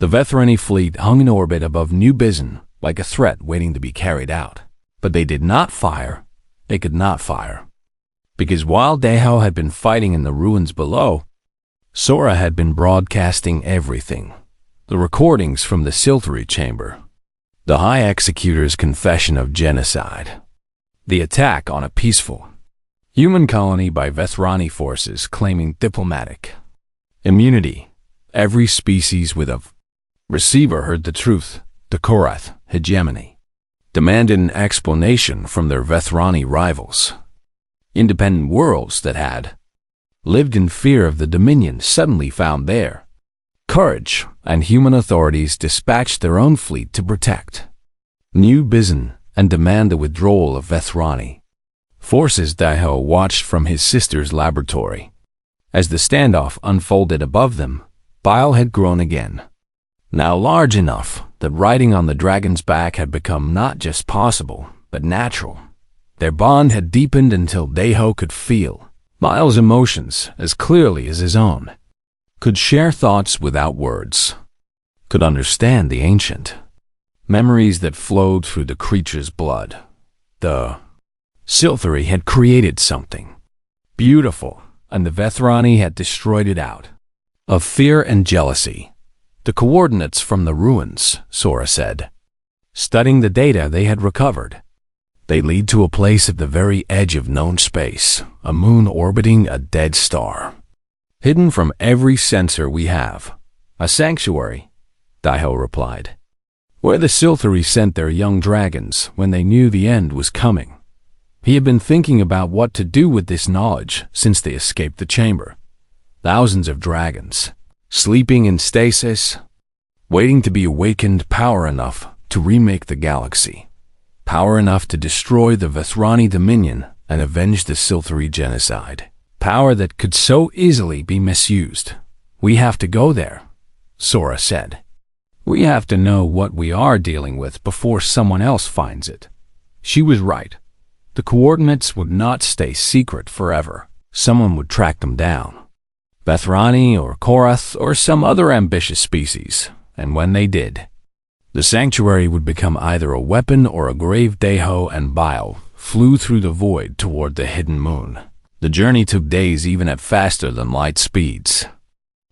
The Vethrani fleet hung in orbit above New Bizon like a threat waiting to be carried out. But they did not fire. They could not fire. Because while Deho had been fighting in the ruins below, Sora had been broadcasting everything. The recordings from the Silthery chamber. The High Executor's confession of genocide. The attack on a peaceful human colony by Vethrani forces claiming diplomatic immunity. Every species with a receiver heard the truth. The Korath hegemony demanded an explanation from their Vethrani rivals. Independent worlds that had lived in fear of the Dominion suddenly found their courage, and human authorities dispatched their own fleet to protect New Bizon and demand the withdrawal of Vethrani forces. Deho watched from his sister's laboratory. As the standoff unfolded above them, Bile had grown again, now large enough that riding on the dragon's back had become not just possible, but natural. Their bond had deepened until Deho could feel Bile's emotions as clearly as his own, could share thoughts without words, could understand the ancient memories that flowed through the creature's blood. The Silthery had created something beautiful, and the Vethrani had destroyed it out of fear and jealousy. The coordinates from the ruins, Sora said, studying the data they had recovered. They lead to a place at the very edge of known space, a moon orbiting a dead star. Hidden from every sensor we have. A sanctuary, Deho replied, where the Silthery sent their young dragons when they knew the end was coming. He had been thinking about what to do with this knowledge since they escaped the chamber. Thousands of dragons, sleeping in stasis, waiting to be awakened, power enough to remake the galaxy. Power enough to destroy the Vethrani Dominion and avenge the Silthery genocide. Power that could so easily be misused. We have to go there, Sora said. We have to know what we are dealing with before someone else finds it. She was right. The coordinates would not stay secret forever. Someone would track them down. Vethrani or Korath or some other ambitious species, and when they did, the sanctuary would become either a weapon or a grave. Deho and Bile flew through the void toward the hidden moon. The journey took days even at faster than light speeds,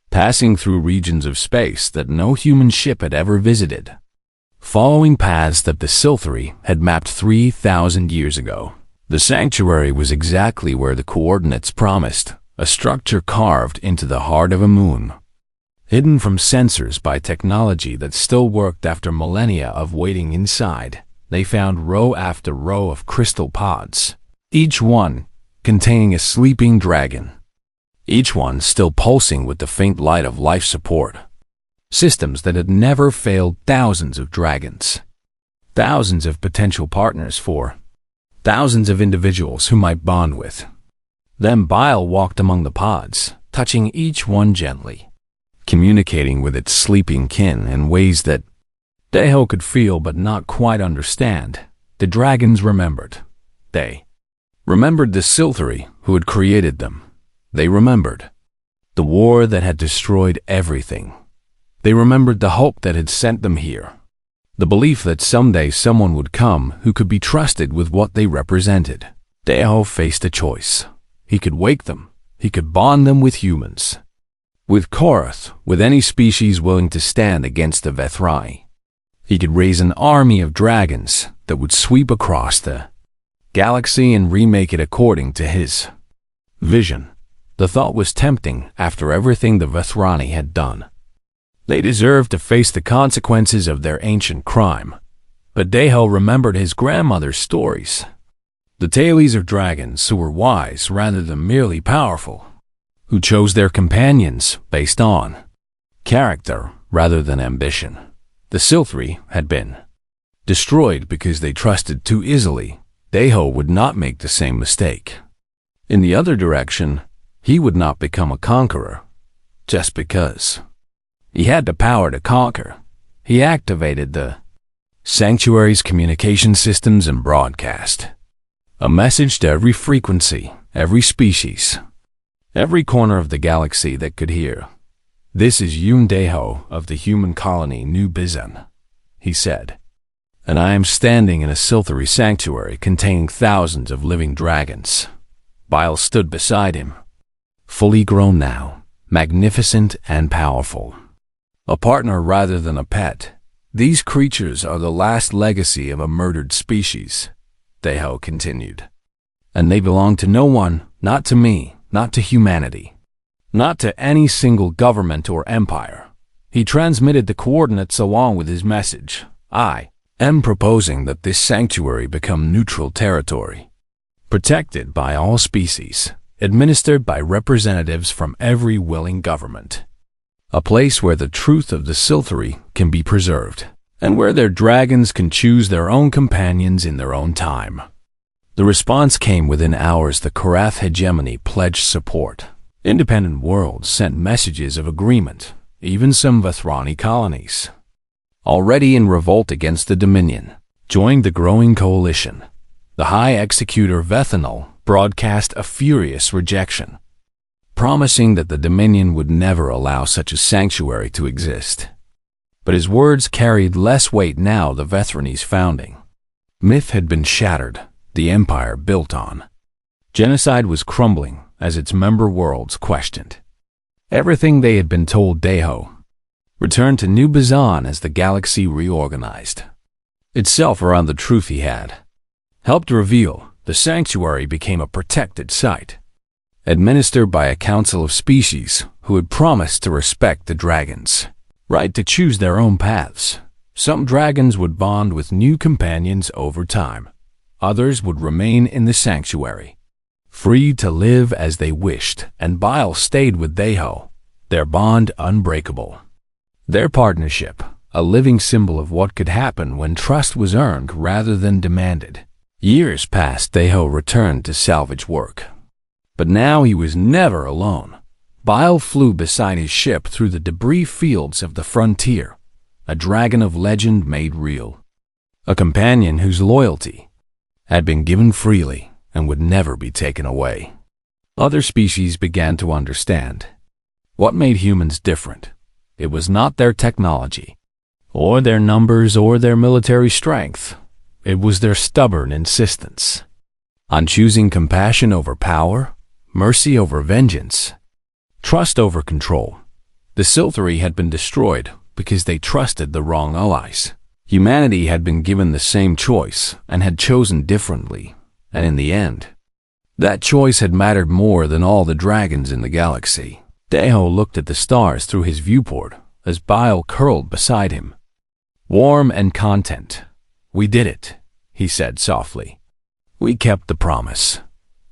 passing through regions of space that no human ship had ever visited, following paths that the Silthery had mapped 3,000 years ago. The sanctuary was exactly where the coordinates promised, a structure carved into the heart of a moon, hidden from sensors by technology that still worked after millennia of waiting inside. They found row after row of crystal pods, each one containing a sleeping dragon, each one still pulsing with the faint light of life support. Systems that had never failed. Thousands of dragons, thousands of potential partners for thousands of individuals who might bond with. Then Bile walked among the pods, touching each one gently, communicating with its sleeping kin in ways that Deho could feel but not quite understand. The dragons remembered. They remembered the Silthery who had created them. They remembered the war that had destroyed everything. They remembered the hope that had sent them here, the belief that someday someone would come who could be trusted with what they represented. Deho faced a choice. He could wake them. He could bond them with humans, with Korath, with any species willing to stand against the Vethrani. He could raise an army of dragons that would sweep across the galaxy and remake it according to his vision. The thought was tempting after everything the Vethrani had done. They deserved to face the consequences of their ancient crime. But Deho remembered his grandmother's stories. The tales of dragons who were wise rather than merely powerful, who chose their companions based on character rather than ambition. The Silthery had been destroyed because they trusted too easily. Deho would not make the same mistake. In the other direction, he would not become a conqueror just because. He had the power to conquer. He activated the sanctuary's communication systems and broadcast a message to every frequency, every species, every corner of the galaxy that could hear. "This is Yun Deho of the human colony New Bizan," he said, "and I am standing in a silthery sanctuary containing thousands of living dragons." Bile stood beside him, fully grown now, magnificent and powerful. A partner rather than a pet. "These creatures are the last legacy of a murdered species," Deho continued. "And they belong to no one, not to me, not to humanity, not to any single government or empire." He transmitted the coordinates along with his message. "I am proposing that this sanctuary become neutral territory, protected by all species, administered by representatives from every willing government. A place where the truth of the Silthery can be preserved, and where their dragons can choose their own companions in their own time." The response came within hours. The Korath hegemony pledged support. Independent worlds sent messages of agreement, even some Vethrani colonies, already in revolt against the Dominion, joined the growing coalition. The High Executor Vethanol broadcast a furious rejection, promising that the Dominion would never allow such a sanctuary to exist. But his words carried less weight now. The Vethrani's founding myth had been shattered, the empire built on genocide was crumbling as its member worlds questioned everything they had been told. Deho returned to New Bizan as the galaxy reorganized itself around the truth he had helped reveal. The sanctuary became a protected site, administered by a council of species who had promised to respect the dragons' right to choose their own paths. Some dragons would bond with new companions over time. Others would remain in the sanctuary, free to live as they wished, and Bile stayed with Deho, their bond unbreakable. Their partnership, a living symbol of what could happen when trust was earned rather than demanded. Years passed. Deho returned to salvage work. But now he was never alone. Bile flew beside his ship through the debris fields of the frontier, a dragon of legend made real, a companion whose loyalty had been given freely and would never be taken away. Other species began to understand what made humans different. It was not their technology, or their numbers, or their military strength. It was their stubborn insistence on choosing compassion over power, mercy over vengeance, trust over control. The Silthery had been destroyed because they trusted the wrong allies. Humanity had been given the same choice and had chosen differently, and in the end, that choice had mattered more than all the dragons in the galaxy. Deho looked at the stars through his viewport as Bile curled beside him, warm and content. "We did it," he said softly. "We kept the promise."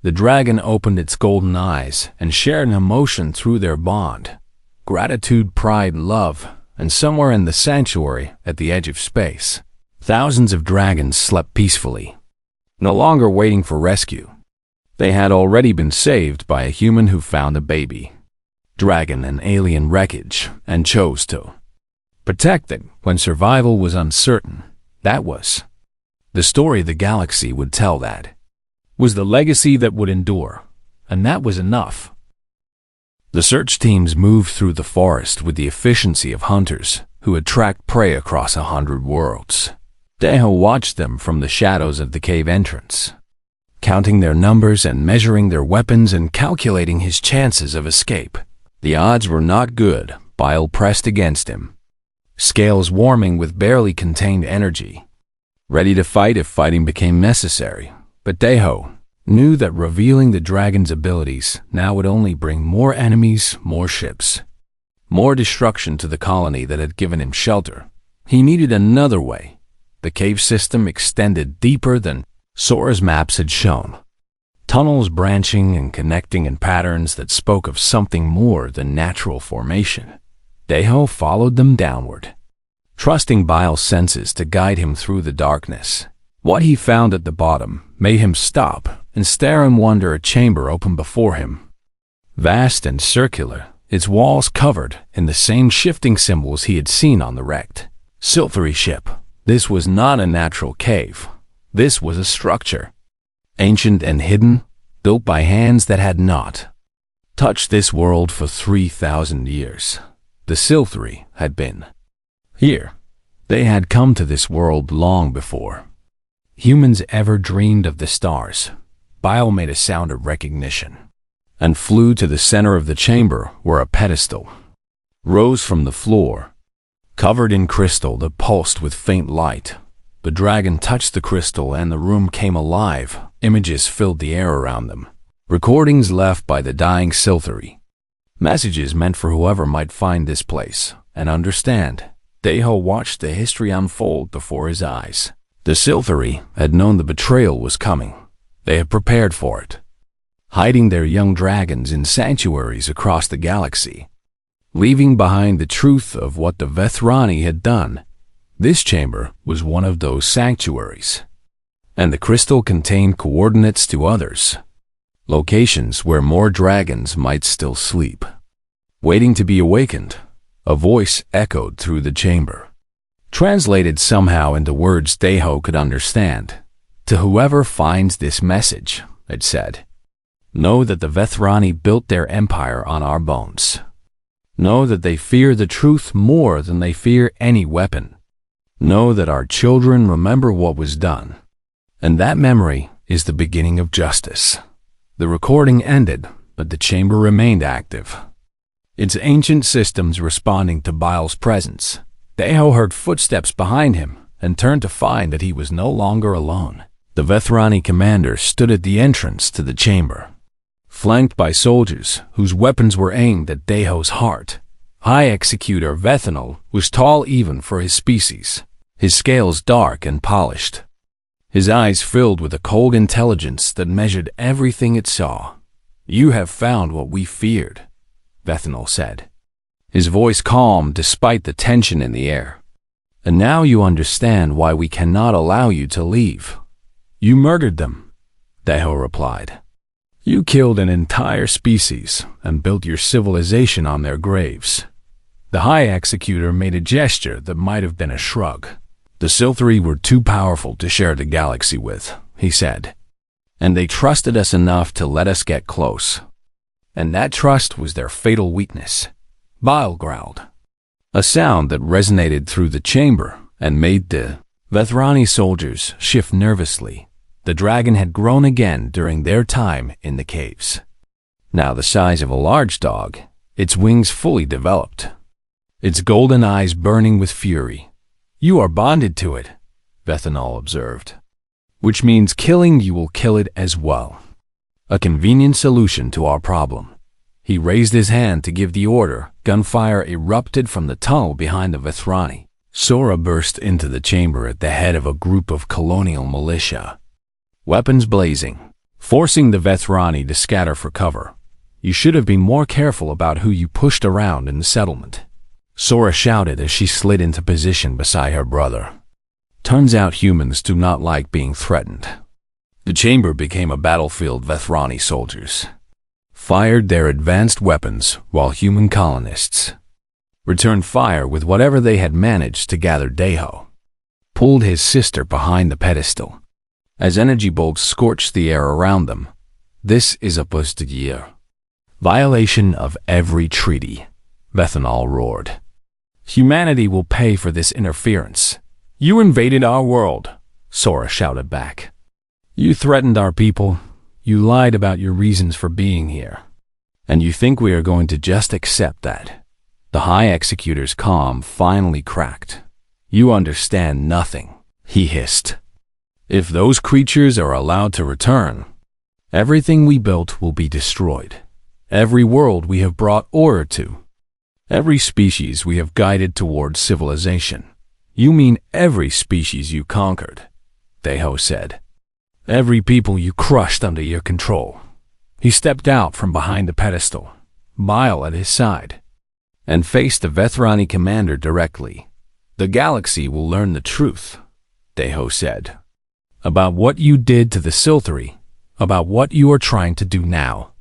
The dragon opened its golden eyes and shared an emotion through their bond. Gratitude, pride, love, and somewhere in the sanctuary at the edge of space, thousands of dragons slept peacefully, no longer waiting for rescue. They had already been saved by a human who found a baby dragon in alien wreckage and chose to protect it when survival was uncertain. That was the story the galaxy would tell. That was the legacy that would endure, and that was enough. The search teams moved through the forest with the efficiency of hunters who had tracked prey across 100 worlds. Deho watched them from the shadows of the cave entrance, counting their numbers and measuring their weapons and calculating his chances of escape. The odds were not good. Bile pressed against him, scales warming with barely contained energy, ready to fight if fighting became necessary. But Deho knew that revealing the dragon's abilities now would only bring more enemies, more ships, more destruction to the colony that had given him shelter. He needed another way. The cave system extended deeper than Sora's maps had shown, tunnels branching and connecting in patterns that spoke of something more than natural formation. Deho followed them downward, trusting Bile's senses to guide him through the darkness. What he found at the bottom made him stop and stare in wonder. A chamber opened before him, vast and circular, its walls covered in the same shifting symbols he had seen on the wrecked Silthery ship. This was not a natural cave. This was a structure, ancient and hidden, built by hands that had not touched this world for 3,000 years. the Sci-Fi had been. Here, they had come to this world long before humans ever dreamed of the stars. Bile made a sound of recognition and flew to the center of the chamber where a pedestal rose from the floor, covered in crystal that pulsed with faint light. The dragon touched the crystal and the room came alive. Images filled the air around them. Recordings left by the dying Sci-Fi. Messages meant for whoever might find this place and understand. Daiho watched the history unfold before his eyes. The Sci-Fi had known the betrayal was coming. They had prepared for it, hiding their young dragons in sanctuaries across the galaxy, leaving behind the truth of what the Vethrani had done. This chamber was one of those sanctuaries, and the crystal contained coordinates to others, locations where more dragons might still sleep, waiting to be awakened. A voice echoed through the chamber, translated somehow into words Daiho could understand. To whoever finds this message, it said, know that the Vethrani built their empire on our bones. Know that they fear the truth more than they fear any weapon. Know that our children remember what was done, and that memory is the beginning of justice. The recording ended, but the chamber remained active, its ancient systems responding to Bile's presence. Daiho heard footsteps behind him and turned to find that he was no longer alone. The Vethrani commander stood at the entrance to the chamber, flanked by soldiers whose weapons were aimed at Daiho's heart. High Executor Vethanol was tall even for his species, his scales dark and polished, his eyes filled with a cold intelligence that measured everything it saw. You have found what we feared, Vethanol said, his voice calm despite the tension in the air. And now you understand why we cannot allow you to leave. You murdered them, Daiho replied. You killed an entire species and built your civilization on their graves. The High Executor made a gesture that might have been a shrug. The Sci-Fi were too powerful to share the galaxy with, he said, and they trusted us enough to let us get close. And that trust was their fatal weakness. Bile growled, a sound that resonated through the chamber and made the Vethrani soldiers shift nervously. The dragon had grown again during their time in the caves, now the size of a large dog, its wings fully developed, its golden eyes burning with fury. You are bonded to it, Vethanol observed, which means killing you will kill it as well. A convenient solution to our problem. He raised his hand to give the order. Gunfire erupted from the tunnel behind the Vethrani. Sora burst into the chamber at the head of a group of colonial militia, weapons blazing, forcing the Vethrani to scatter for cover. You should have been more careful about who you pushed around in the settlement, Sora shouted as she slid into position beside her brother. Turns out humans do not like being threatened. The chamber became a battlefield. Vethrani soldiers fired their advanced weapons while human colonists returned fire with whatever they had managed to gather. Daiho pulled his sister behind the pedestal as energy bolts scorched the air around them. This is a posterior violation of every treaty, Vethanol roared. Humanity will pay for this interference. You invaded our world, Sora shouted back. You threatened our people. You lied about your reasons for being here. And you think we are going to just accept that? The High Executor's calm finally cracked. You understand nothing, he hissed. If those creatures are allowed to return, everything we built will be destroyed. Every world we have brought order to. Every species we have guided towards civilization. You mean every species you conquered, Daiho said. Every people you crushed under your control. He stepped out from behind the pedestal, Bile at his side, and faced the Vethrani commander directly. The galaxy will learn the truth, Daiho said, about what you did to the Sci-Fi, about what you are trying to do now,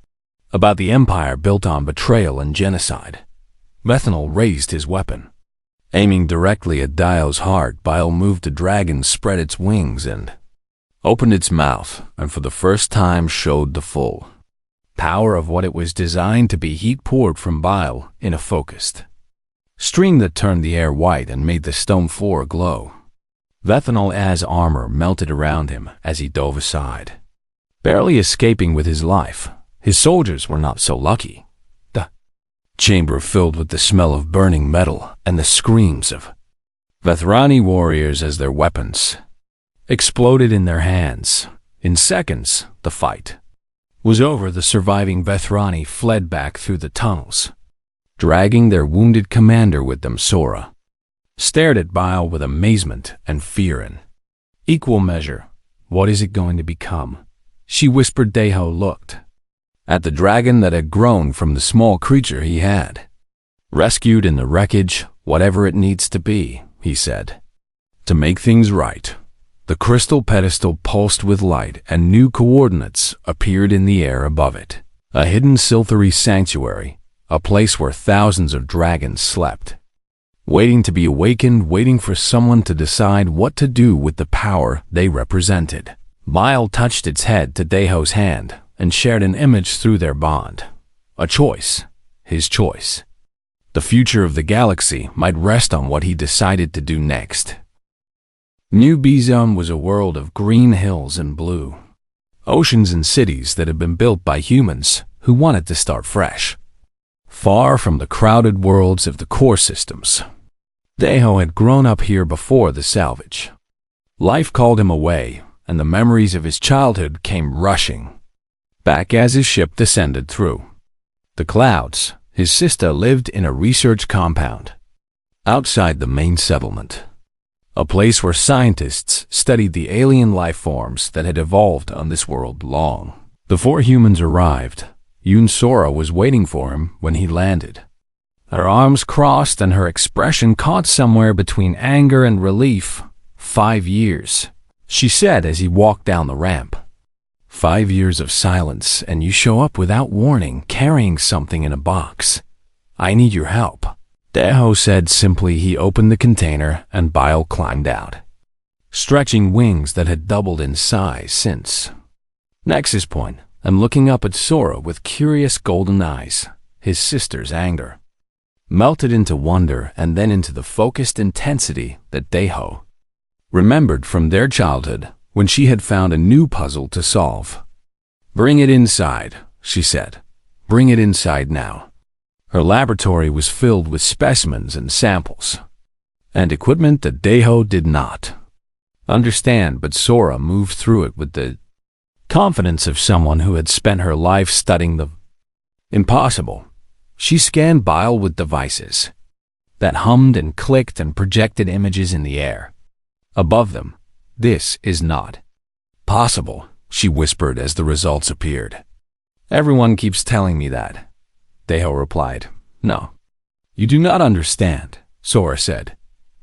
about the empire built on betrayal and genocide. Vethanol raised his weapon, aiming directly at Daiho's heart. Bile moved. The dragon spread its wings and opened its mouth, and for the first time showed the full power of what it was designed to be. Heat poured from Bile in a focused stream that turned the air white and made the stone floor glow. Vethanol's armor melted around him as he dove aside, barely escaping with his life. His soldiers were not so lucky. The chamber filled with the smell of burning metal and the screams of Vethrani warriors as their weapons exploded in their hands. In seconds, the fight was over. The surviving Vethrani fled back through the tunnels, dragging their wounded commander with them. Sora stared at Bile with amazement and fear in equal measure. What is it going to become? She whispered. Deho looked at the dragon that had grown from the small creature he had rescued in the wreckage. Whatever it needs to be, he said, to make things right. The crystal pedestal pulsed with light and new coordinates appeared in the air above it. A hidden Silthery sanctuary, a place where thousands of dragons slept, waiting to be awakened, waiting for someone to decide what to do with the power they represented. Bile touched its head to Deho's hand and shared an image through their bond. A choice, his choice. The future of the galaxy might rest on what he decided to do next. New B-Zone was a world of green hills and blue oceans and cities that had been built by humans who wanted to start fresh, far from the crowded worlds of the core systems. Deho had grown up here before the salvage. Life called him away, and the memories of his childhood came rushing back as his ship descended through the clouds. His sister lived in a research compound outside the main settlement, a place where scientists studied the alien life forms that had evolved on this world long before humans arrived. Sora was waiting for him when he landed. Her arms crossed and her expression caught somewhere between anger and relief. 5 years, she said as he walked down the ramp. 5 years of silence, and you show up without warning, carrying something in a box. I need your help, Deho said simply. He opened the container and Bile climbed out, stretching wings that had doubled in size since Nexus Point, and looking up at Sora with curious golden eyes. His sister's anger melted into wonder and then into the focused intensity that Deho remembered from their childhood when she had found a new puzzle to solve. Bring it inside, she said. Bring it inside now. Her laboratory was filled with specimens and samples, and equipment that Deho did not understand, but Sora moved through it with the confidence of someone who had spent her life studying the impossible. She scanned Bile with devices that hummed and clicked and projected images in the air above them. This is not possible, she whispered as the results appeared. Everyone keeps telling me that, Deho replied. No, you do not understand, Sora said,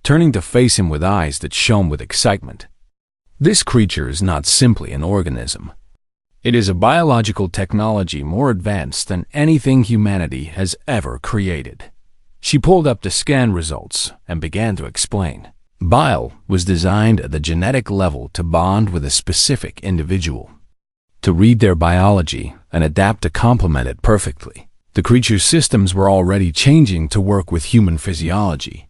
turning to face him with eyes that shone with excitement. This creature is not simply an organism. It is a biological technology more advanced than anything humanity has ever created. She pulled up the scan results and began to explain. Bile was designed at the genetic level to bond with a specific individual, to read their biology and adapt to complement it perfectly. The creature's systems were already changing to work with human physiology,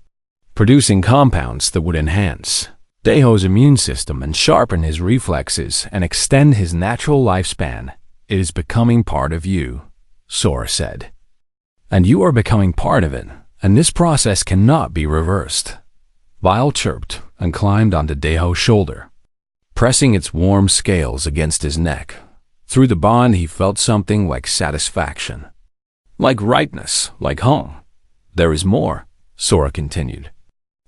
producing compounds that would enhance Deho's immune system and sharpen his reflexes and extend his natural lifespan. It is becoming part of you, Sora said. And you are becoming part of it, and this process cannot be reversed. Bile chirped and climbed onto Deho's shoulder, pressing its warm scales against his neck. Through the bond he felt something like satisfaction, like rightness, like home. There is more, Sora continued.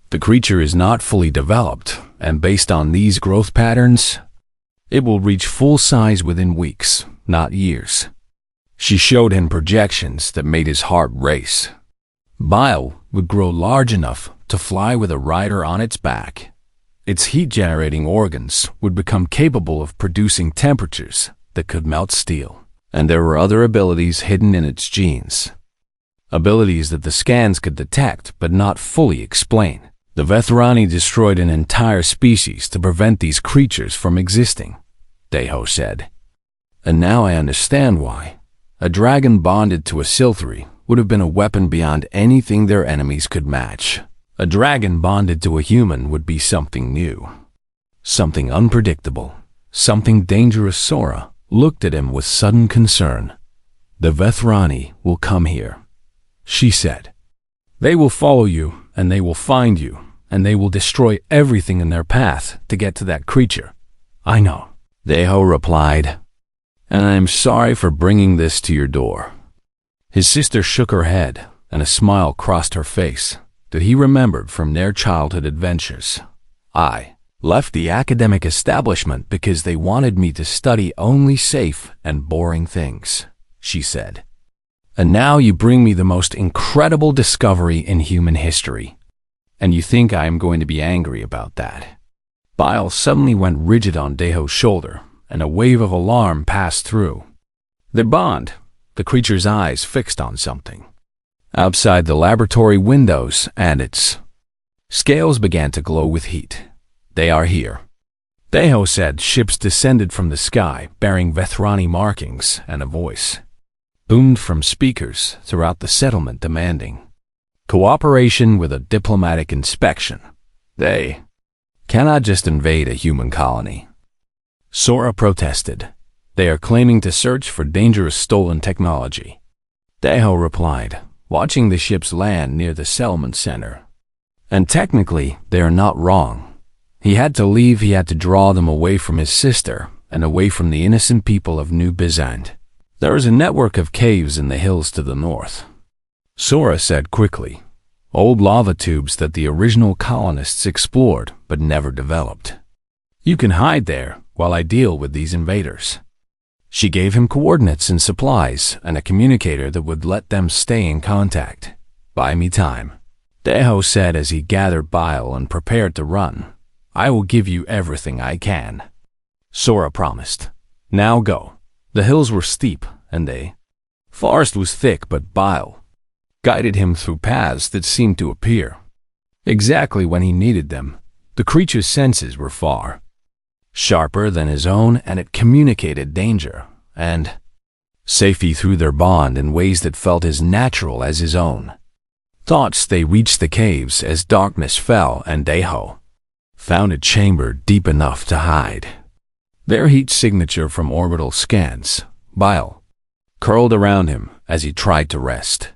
The creature is not fully developed, and based on these growth patterns, it will reach full size within weeks, not years. She showed him projections that made his heart race. Bile would grow large enough to fly with a rider on its back. Its heat-generating organs would become capable of producing temperatures that could melt steel. And there were other abilities hidden in its genes, abilities that the scans could detect but not fully explain. The Vethrani destroyed an entire species to prevent these creatures from existing, Deho said. And now I understand why. A dragon bonded to a Silthery would have been a weapon beyond anything their enemies could match. A dragon bonded to a human would be something new, something unpredictable, something dangerous. Sora looked at him with sudden concern. "The Vethrani will come here," she said. "They will follow you, and they will find you, and they will destroy everything in their path to get to that creature." "I know," Deho replied, "and I am sorry for bringing this to your door." His sister shook her head, and a smile crossed her face that he remembered from their childhood adventures. "I left the academic establishment because they wanted me to study only safe and boring things," she said. "And now you bring me the most incredible discovery in human history. And you think I am going to be angry about that?" Bile suddenly went rigid on Deho's shoulder, and a wave of alarm passed through their bond, the creature's eyes fixed on something outside the laboratory windows, and its scales began to glow with heat. "They are here," Deho said. Ships descended from the sky, bearing Vethrani markings, and a voice boomed from speakers throughout the settlement demanding cooperation with a diplomatic inspection. "They cannot just invade a human colony," Sora protested. "They are claiming to search for dangerous stolen technology," Deho replied, watching the ships land near the settlement center. "And technically, they are not wrong. He had to leave. He had to draw them away from his sister and away from the innocent people of New Byzant. There is a network of caves in the hills to the north," Sora said quickly. "Old lava tubes that the original colonists explored but never developed. You can hide there while I deal with these invaders." She gave him coordinates and supplies and a communicator that would let them stay in contact. "Buy me time," Deho said as he gathered bile and prepared to run. "I will give you everything I can," Sora promised. "Now go." The hills were steep, and the forest was thick, but Bile guided him through paths that seemed to appear exactly when he needed them. The creature's senses were far sharper than his own, and it communicated danger and safety through their bond in ways that felt as natural as his own thoughts. They reached the caves as darkness fell, and Deho found a chamber deep enough to hide. Their heat signature from orbital scans, Bile curled around him as he tried to rest.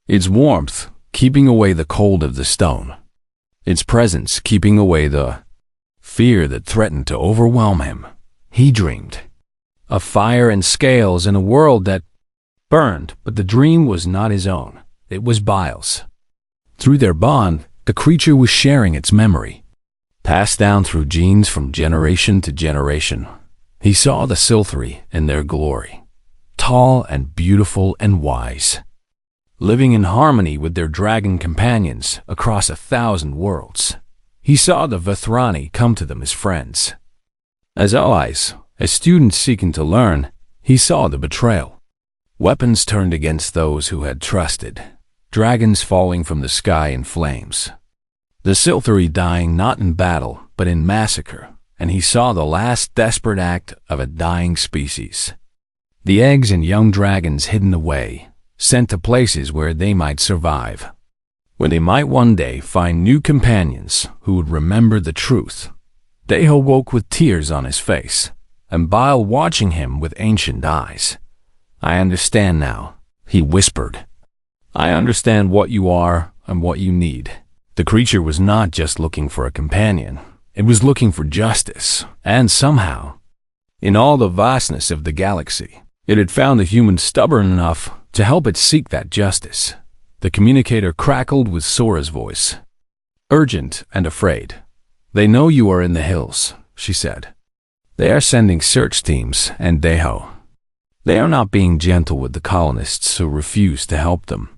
Its warmth keeping away the cold of the stone. Its presence keeping away the fear that threatened to overwhelm him. He dreamed of fire and scales in a world that burned, but the dream was not his own. It was Bile's. Through their bond, the creature was sharing its memory, passed down through genes from generation to generation. He saw the Silthri in their glory, tall and beautiful and wise, living in harmony with their dragon companions across 1,000 worlds. He saw the Vethrani come to them as friends, as allies, as students seeking to learn. He saw the betrayal, weapons turned against those who had trusted, dragons falling from the sky in flames, the Silthri dying not in battle but in massacre, and he saw the last desperate act of a dying species. The eggs and young dragons hidden away, sent to places where they might survive, where they might one day find new companions who would remember the truth. Deho woke with tears on his face, and Bile watching him with ancient eyes. "I understand now," he whispered. "I understand what you are and what you need." The creature was not just looking for a companion. It was looking for justice, and somehow, in all the vastness of the galaxy, it had found a human stubborn enough to help it seek that justice. The communicator crackled with Sora's voice, urgent and afraid. "They know you are in the hills," she said. "They are sending search teams, and Deho. They are not being gentle with the colonists who refuse to help them."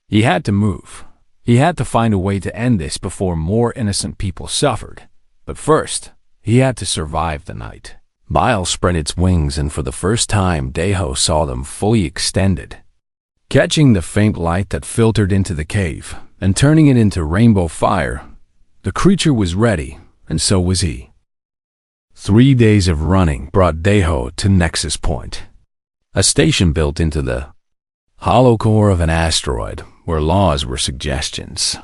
He had to move. He had to find a way to end this before more innocent people suffered. But first, he had to survive the night. Bile spread its wings, and for the first time, Deho saw them fully extended, catching the faint light that filtered into the cave and turning it into rainbow fire. The creature was ready, and so was he. 3 days of running brought Deho to Nexus Point, a station built into the hollow core of an asteroid where laws were suggestions,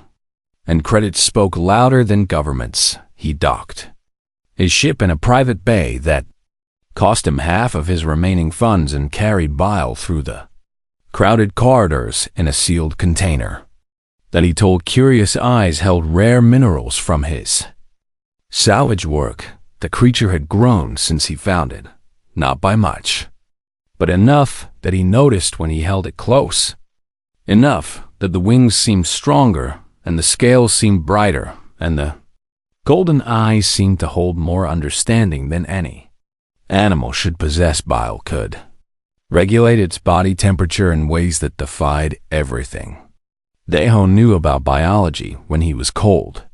and credits spoke louder than governments, he docked his ship in a private bay that cost him half of his remaining funds and carried Bile through the crowded corridors in a sealed container that he told curious eyes held rare minerals from his salvage work. The creature had grown since he found it, not by much, but enough that he noticed when he held it close. Enough that the wings seemed stronger, and the scales seemed brighter, and the golden eyes seemed to hold more understanding than any animal should possess. Bile could regulate its body temperature in ways that defied everything Deho knew about biology. When he was cold,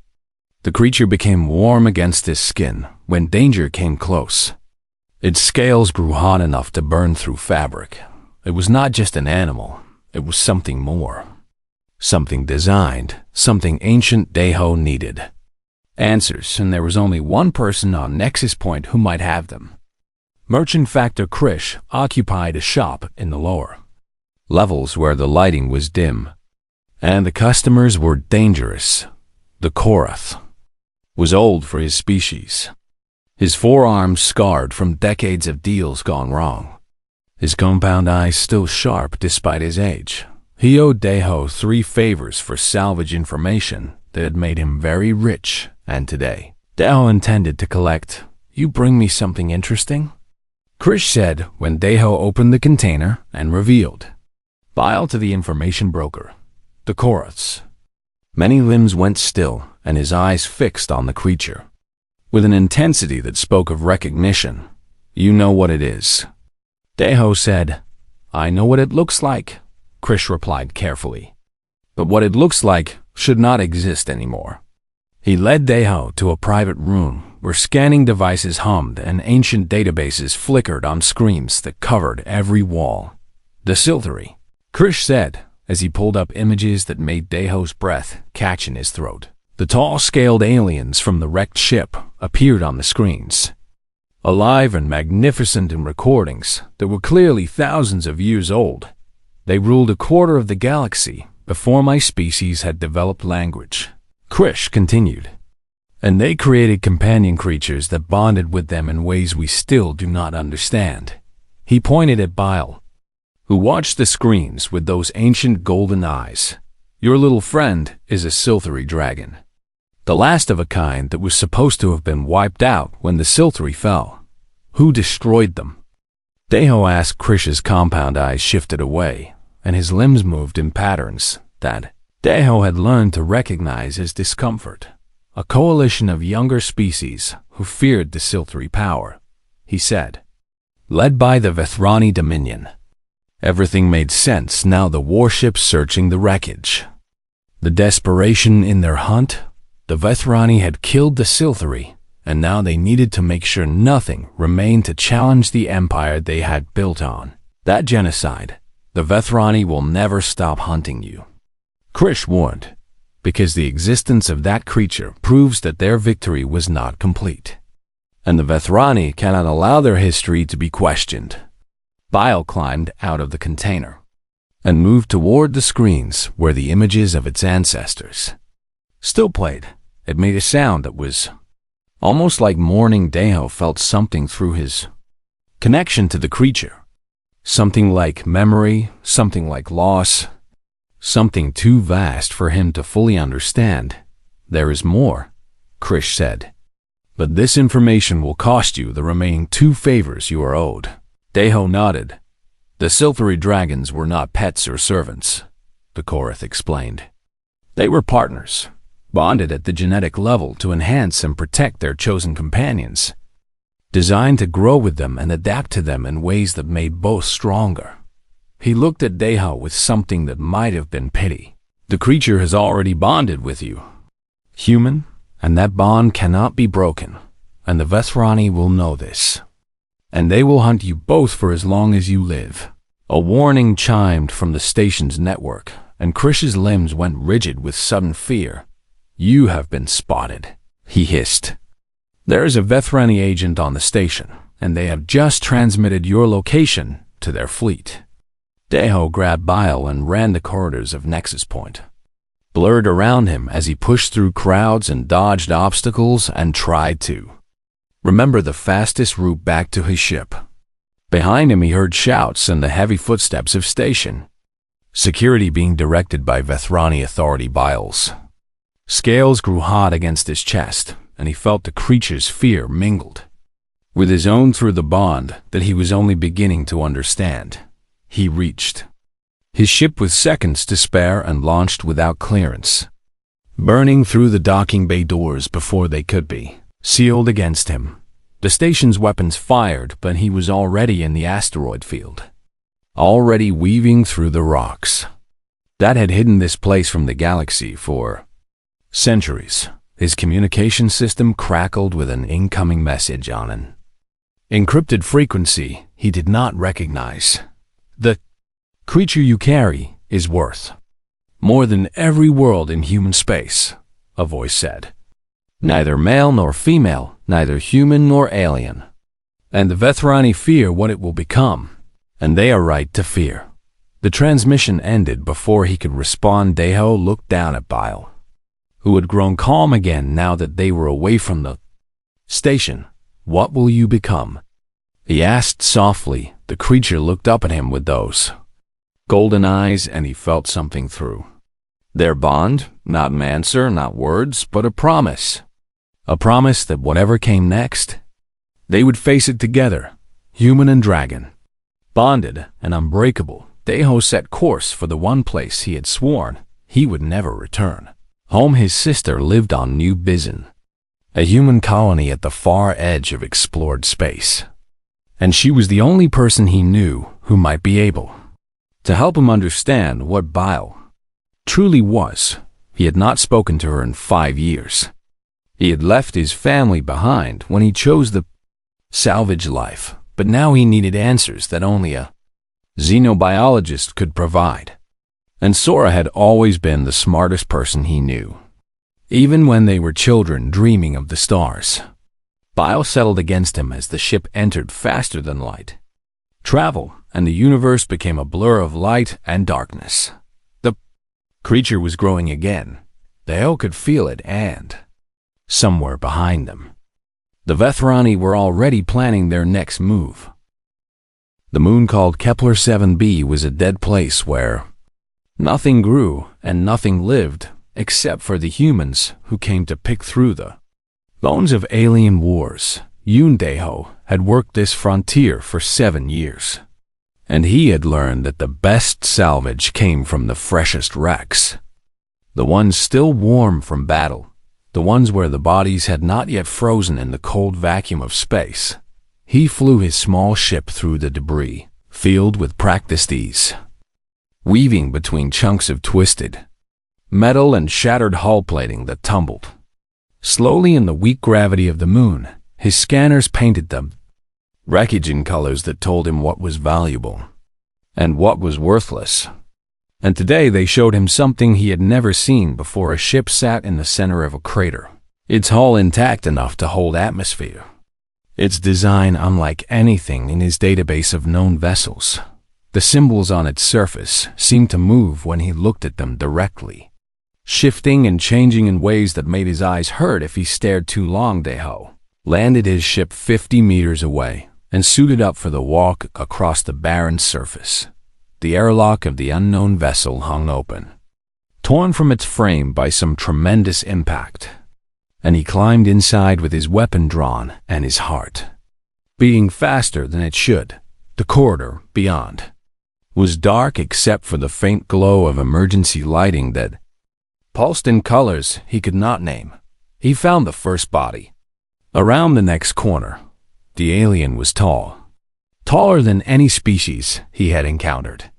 the creature became warm against his skin when danger came close. Its scales grew hot enough to burn through fabric. It was not just an animal, it was something more. Something designed, something ancient Deho needed answers, and there was only one person on Nexus Point who might have them. Merchant Factor Krish occupied a shop in the lower levels where the lighting was dim, and the customers were dangerous. The Korath was old for his species, his forearms scarred from decades of deals gone wrong, his compound eyes still sharp despite his age. He owed Deho 3 favors for salvage information that had made him very rich, and today Deho intended to collect. "You bring me something interesting?" Krish said when Deho opened the container and revealed Bile to the information broker. The Koraths. Many limbs went still, and his eyes fixed on the creature with an intensity that spoke of recognition. "You know what it is," Deho said. "I know what it looks like," Krish replied carefully. "But what it looks like should not exist anymore." He led Deho to a private room where scanning devices hummed and ancient databases flickered on screens that covered every wall. "The Silthery," Krish said as he pulled up images that made Deho's breath catch in his throat. The tall, scaled aliens from the wrecked ship appeared on the screens, alive and magnificent in recordings that were clearly thousands of years old. "They ruled a quarter of the galaxy before my species had developed language," Krish continued. "And they created companion creatures that bonded with them in ways we still do not understand." He pointed at Bile, who watched the screens with those ancient golden eyes. "Your little friend is a Silthery dragon, the last of a kind that was supposed to have been wiped out when the Silthery fell. Who destroyed them?" Deho asked. Krish's compound eyes shifted away, and his limbs moved in patterns that Deho had learned to recognize as discomfort. "A coalition of younger species who feared the Silthery power," he said, "led by the Vethrani Dominion." Everything made sense now. The warships searching the wreckage, the desperation in their hunt. The Vethrani had killed the Silthery, and now they needed to make sure nothing remained to challenge the empire they had built on that genocide. "The Vethrani will never stop hunting you," Krish warned, "because the existence of that creature proves that their victory was not complete, and the Vethrani cannot allow their history to be questioned." Bile climbed out of the container and moved toward the screens where the images of its ancestors still played. It made a sound that was almost like mourning. Deho felt something through his connection to the creature. Something like memory, something like loss, something too vast for him to fully understand. "There is more," Krish said, "but this information will cost you the remaining 2 favors you are owed." Deho nodded. "The Silthery dragons were not pets or servants," the Korath explained. "They were partners, bonded at the genetic level to enhance and protect their chosen companions, designed to grow with them and adapt to them in ways that made both stronger." He looked at Deho with something that might have been pity. "The creature has already bonded with you, human, and that bond cannot be broken, and the Vethrani will know this, and they will hunt you both for as long as you live." A warning chimed from the station's network, and Krish's limbs went rigid with sudden fear. "You have been spotted," he hissed. "There is a Vethrani agent on the station, and they have just transmitted your location to their fleet." Deho grabbed Bile and ran the corridors of Nexus Point, blurred around him as he pushed through crowds and dodged obstacles and tried to remember the fastest route back to his ship. Behind him he heard shouts and the heavy footsteps of station security being directed by Vethrani Authority Biles. Scales grew hot against his chest, and he felt the creature's fear mingled with his own through the bond that he was only beginning to understand. He reached his ship with seconds to spare and launched without clearance, burning through the docking bay doors before they could be sealed against him. The station's weapons fired, but he was already in the asteroid field, already weaving through the rocks that had hidden this place from the galaxy for centuries. His communication system crackled with an incoming message on an encrypted frequency he did not recognize. The creature you carry is worth more than every world in human space, a voice said. Neither male nor female, neither human nor alien. And the Vethrani fear what it will become, and they are right to fear. The transmission ended before he could respond. Deho looked down at Bile, who had grown calm again now that they were away from the station. What will you become? He asked softly. The creature looked up at him with those golden eyes, and he felt something through their bond, not an answer, not words, but a promise. A promise that whatever came next, they would face it together, human and dragon. Bonded and unbreakable, Deho set course for the one place he had sworn he would never return. Home. His sister lived on New Bizin, a human colony at the far edge of explored space. And she was the only person he knew who might be able to help him understand what Bile truly was. He had not spoken to her in 5 years. He had left his family behind when he chose the salvage life, but now he needed answers that only a xenobiologist could provide. And Sora had always been the smartest person he knew, even when they were children dreaming of the stars. Bile settled against him as the ship entered faster than light travel, and the universe became a blur of light and darkness. The creature was growing again. Deho could feel it, and somewhere behind them, the Vethrani were already planning their next move. The moon called Kepler 7b was a dead place where nothing grew and nothing lived except for the humans who came to pick through the bones of alien wars. Deho had worked this frontier for 7 years, and he had learned that the best salvage came from the freshest wrecks, the ones still warm from battle, the ones where the bodies had not yet frozen in the cold vacuum of space. He flew his small ship through the debris field with practiced ease, weaving between chunks of twisted metal and shattered hull plating that tumbled slowly in the weak gravity of the moon. His scanners painted them wreckage in colors that told him what was valuable and what was worthless. And today they showed him something he had never seen before. A ship sat in the center of a crater, its hull intact enough to hold atmosphere, its design unlike anything in his database of known vessels. The symbols on its surface seemed to move when he looked at them directly, shifting and changing in ways that made his eyes hurt if he stared too long. Deho landed his ship 50 meters away and suited up for the walk across the barren surface. The airlock of the unknown vessel hung open, torn from its frame by some tremendous impact, and he climbed inside with his weapon drawn and his heart beating faster than it should. The corridor beyond was dark except for the faint glow of emergency lighting that pulsed in colors he could not name. He found the first body. Around the next corner, the alien was tall, taller than any species he had encountered,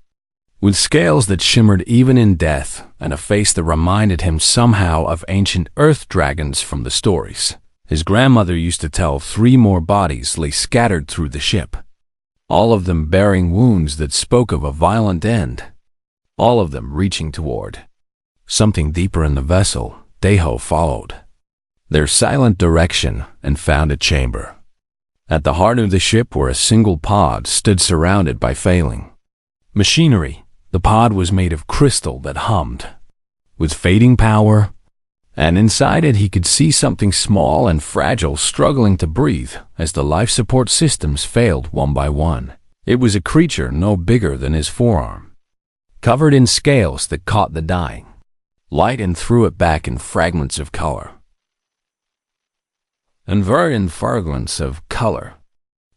with scales that shimmered even in death and a face that reminded him somehow of ancient earth dragons from the stories. His grandmother used to tell 3 more bodies lay scattered through the ship, all of them bearing wounds that spoke of a violent end, all of them reaching toward something deeper in the vessel. Deho followed their silent direction and found a chamber. At the heart of the ship where a single pod stood surrounded by failing Machinery. The pod was made of crystal that hummed, with fading power, and inside it he could see something small and fragile struggling to breathe as the life support systems failed one by one. It was a creature no bigger than his forearm, covered in scales that caught the dying light and threw it back in fragments of color.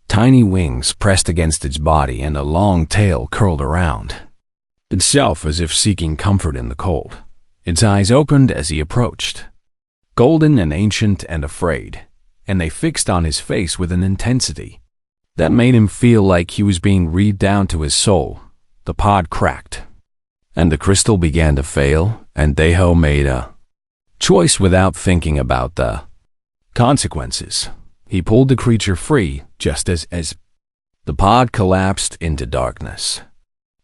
Tiny wings pressed against its body and a long tail curled around itself as if seeking comfort in the cold. Its eyes opened as he approached, golden and ancient and afraid, and they fixed on his face with an intensity that made him feel like he was being read down to his soul. The pod cracked, and the crystal began to fail, and Deho made a choice without thinking about the consequences. He pulled the creature free just as the pod collapsed into darkness.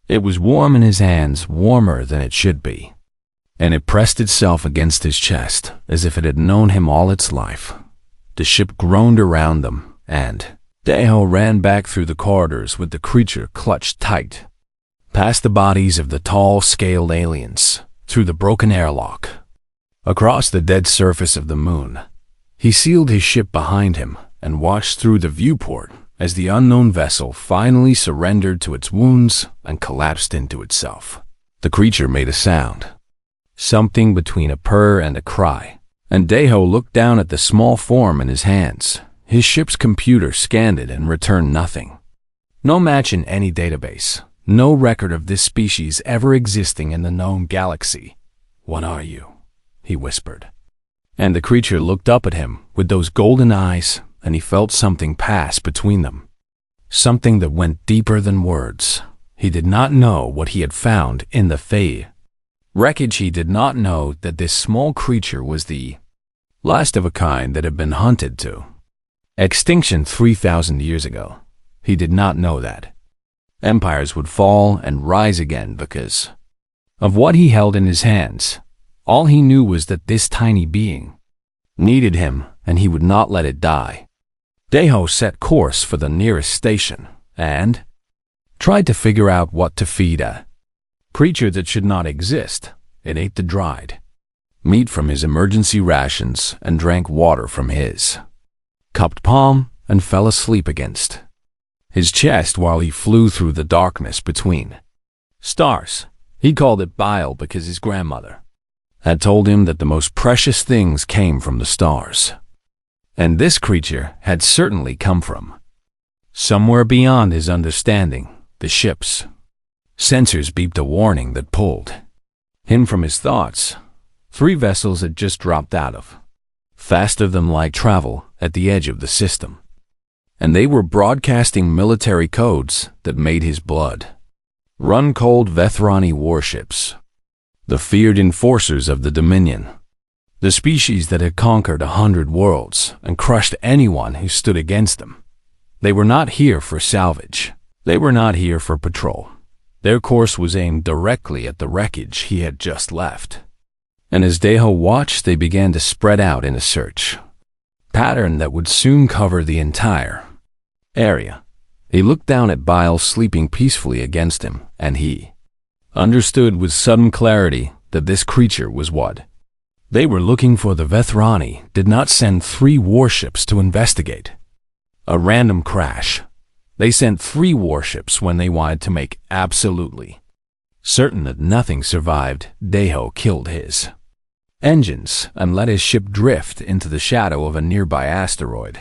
It was warm in his hands, warmer than it should be, and it pressed itself against his chest as if it had known him all its life. The ship groaned around them, and Deho ran back through the corridors with the creature clutched tight, past the bodies of the tall, scaled aliens, through the broken airlock, across the dead surface of the moon. He sealed his ship behind him and watched through the viewport as the unknown vessel finally surrendered to its wounds and collapsed into itself. The creature made a sound, something between a purr and a cry, and Deho looked down at the small form in his hands. His ship's computer scanned it and returned nothing. No match in any database, no record of this species ever existing in the known galaxy. "What are you?" he whispered. And the creature looked up at him with those golden eyes, and he felt something pass between them, something that went deeper than words. He did not know what he had found in the Wreckage. He did not know that this small creature was the last of a kind that had been hunted to extinction 3,000 years ago. He did not know that empires would fall and rise again because of what he held in his hands. All he knew was that this tiny being needed him, and he would not let it die. Deho set course for the nearest station and tried to figure out what to feed a creature that should not exist. It ate the dried meat from his emergency rations and drank water from his cupped palm and fell asleep against his chest while he flew through the darkness between stars. He called it bile because his grandmother had told him that the most precious things came from the stars. And this creature had certainly come from somewhere beyond his understanding. The ship's sensors beeped a warning that pulled him from his thoughts. 3 vessels had just dropped out of faster than light travel at the edge of the system, and they were broadcasting military codes that made his blood run cold. Vethrani warships, the feared enforcers of the Dominion, the species that had conquered 100 worlds and crushed anyone who stood against them. They were not here for salvage. They were not here for patrol. Their course was aimed directly at the wreckage he had just left. And as Deho watched, they began to spread out in a search pattern that would soon cover the entire area. He looked down at Bile sleeping peacefully against him, and he understood with sudden clarity that this creature was what they were looking for. The Vethrani did not send 3 warships to investigate a random crash. They sent 3 warships when they wanted to make absolutely certain that nothing survived. Deho killed his engines and let his ship drift into the shadow of a nearby asteroid.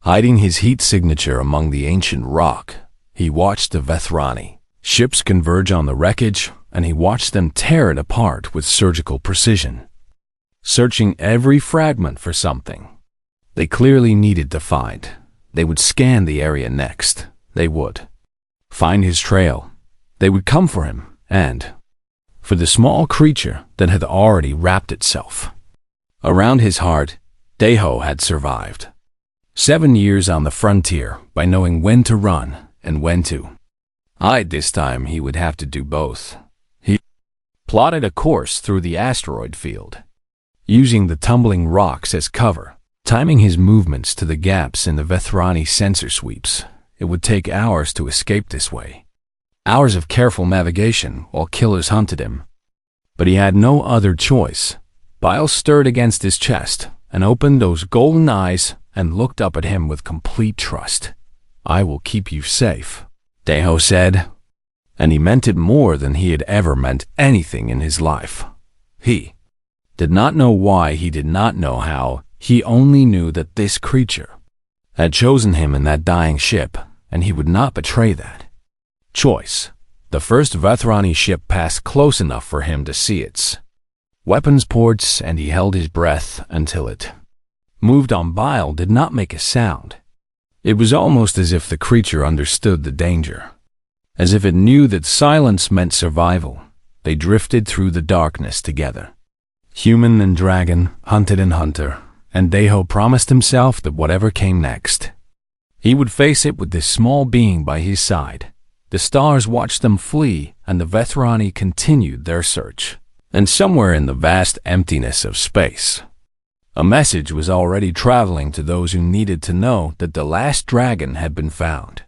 Hiding his heat signature among the ancient rock, he watched the Vethrani ships converge on the wreckage, and he watched them tear it apart with surgical precision, searching every fragment for something they clearly needed to find. They would scan the area next. They would find his trail. They would come for him, and for the small creature that had already wrapped itself around his heart. Deho had survived 7 years on the frontier by knowing when to run and when to hide. This time he would have to do both. He plotted a course through the asteroid field, using the tumbling rocks as cover, timing his movements to the gaps in the Vethrani sensor sweeps. It would take hours to escape this way, Hours of careful navigation while killers hunted him. But he had no other choice. Bile stirred against his chest and opened those golden eyes and looked up at him with complete trust. "I will keep you safe," Deho said. And he meant it more than he had ever meant anything in his life. He did not know why, he did not know how, he only knew that this creature had chosen him in that dying ship, and he would not betray that choice. The first Vethrani ship passed close enough for him to see its weapons ports, and he held his breath until it moved on. Bile did not make a sound. It was almost as if the creature understood the danger, as if it knew that silence meant survival. They drifted through the darkness together. Human and dragon, hunted and hunter, and Deho promised himself that whatever came next, he would face it with this small being by his side. The stars watched them flee, and the Vethrani continued their search. And somewhere in the vast emptiness of space, a message was already traveling to those who needed to know that the last dragon had been found.